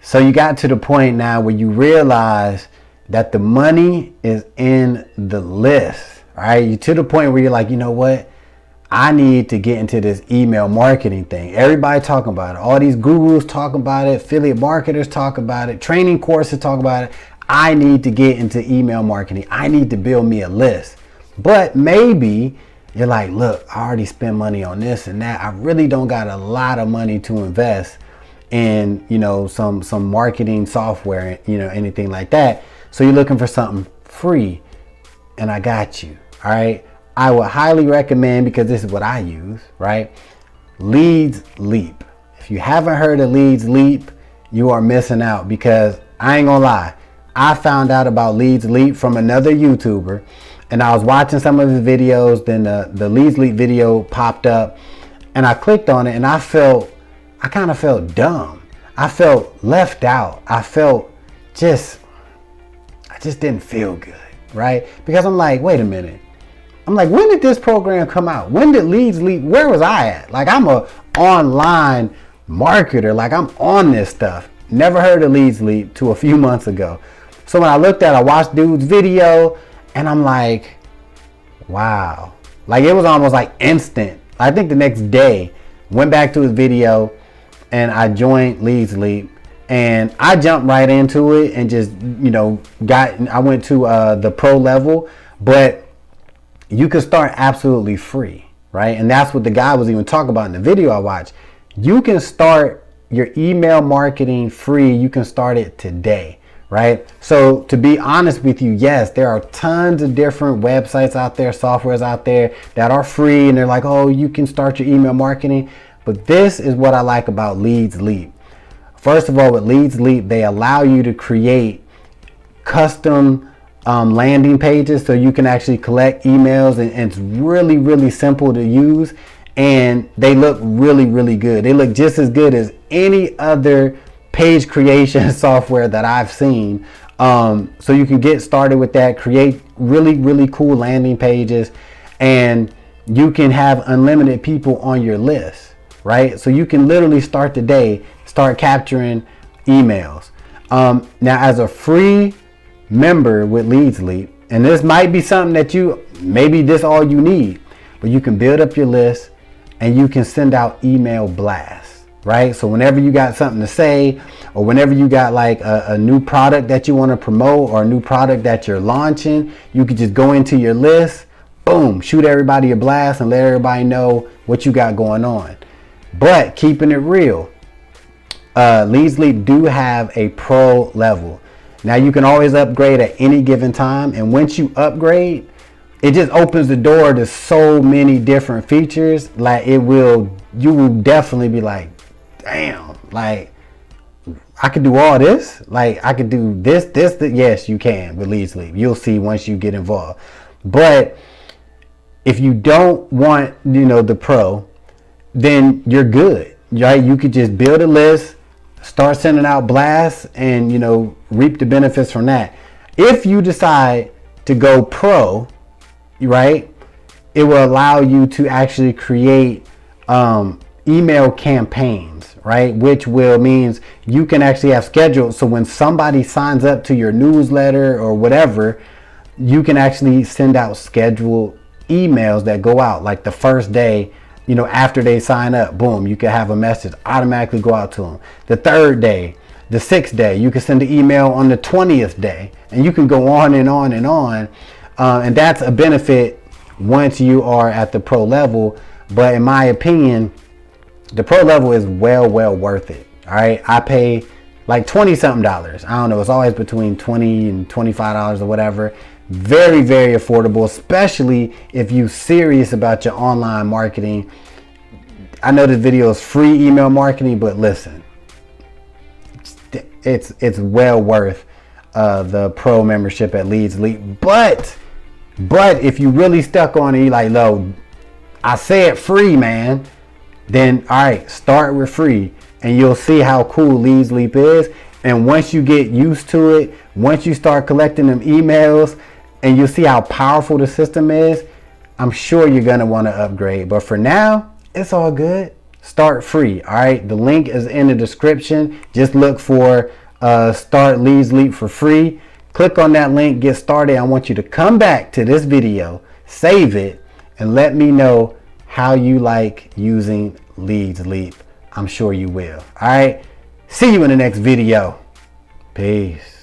So you got to the point now where you realize that the money is in the list, right? You're to the point where you're like, you know what? I need to get into this email marketing thing. Everybody talking about it. All these gurus talking about it. Affiliate marketers talk about it. Training courses talk about it. I need to get into email marketing. I need to build me a list. But maybe you're like, look, I already spent money on this and that. I really don't got a lot of money to invest in, some marketing software, anything like that. So you're looking for something free, and I got you. All right. I would highly recommend, because this is what I use, right? LeadsLeap. If you haven't heard of LeadsLeap, you are missing out, because I ain't gonna lie. I found out about LeadsLeap from another YouTuber, and I was watching some of his videos. Then the LeadsLeap video popped up, and I clicked on it, and I kind of felt dumb. I felt left out. I just didn't feel good, right? Because I'm like, wait a minute. I'm like, when did this program come out? When did LeadsLeap, where was I at? Like, I'm a online marketer. Like, I'm on this stuff. Never heard of LeadsLeap till a few months ago. So when I watched dude's video, and I'm like, wow. Like, it was almost like instant. I think the next day, went back to his video, and I joined LeadsLeap, and I jumped right into it and just, I went to the pro level. But you can start absolutely free, right? And that's what the guy was even talking about in the video I watched. You can start your email marketing free. You can start it today, right? So to be honest with you, yes, there are tons of different websites out there, softwares out there that are free, and they're like, oh, you can start your email marketing. But this is what I like about LeadsLeap. First of all, with LeadsLeap, they allow you to create custom landing pages, so you can actually collect emails, and it's really, really simple to use, and they look really, really good. They look just as good as any other page creation software that I've seen. So you can get started with that, create really, really cool landing pages, and you can have unlimited people on your list, right? So you can literally start today, start capturing emails. Now, as a free member with LeadsLeap, and this might be something that maybe this all you need, but you can build up your list, and you can send out email blasts, right? So whenever you got something to say, or whenever you got like a new product that you want to promote, or a new product that you're launching, you can just go into your list, boom, shoot everybody a blast, and let everybody know what you got going on. But keeping it real, LeadsLeap do have a pro level. Now, you can always upgrade at any given time, and once you upgrade, it just opens the door to so many different features. Like, you will definitely be like, damn, like, I could do all this. Like, I could do this. Yes, you can with LeadsLeap. You'll see once you get involved. But if you don't want, the pro, then you're good, right? You could just build a list, start sending out blasts, and reap the benefits from that. If you decide to go pro, right, it will allow you to actually create email campaigns, right, which means you can actually have scheduled. So when somebody signs up to your newsletter or whatever, you can actually send out scheduled emails that go out like the first day. After they sign up, boom, you can have a message automatically go out to them. The third day, the 6th day, you can send an email on the 20th day, and you can go on and on and on. And that's a benefit once you are at the pro level. But in my opinion, the pro level is well worth it. All right. I pay like $20-something. I don't know. It's always between $20 and $25 or whatever. Very, very affordable, especially if you're serious about your online marketing. I know this video is free email marketing, but listen, it's well worth the pro membership at LeadsLeap. But if you really stuck on it, you're like, no, I said free, man, then all right, start with free, and you'll see how cool LeadsLeap is. And once you get used to it, once you start collecting them emails, and you'll see how powerful the system is, I'm sure you're going to want to upgrade. But for now, it's all good. start free. All right, the link is in the description. Just look for start LeadsLeap for free. Click on that link, get started. I want you to come back to this video, save it, and let me know how you like using LeadsLeap. I'm sure you will. All right, see you in the next video. Peace.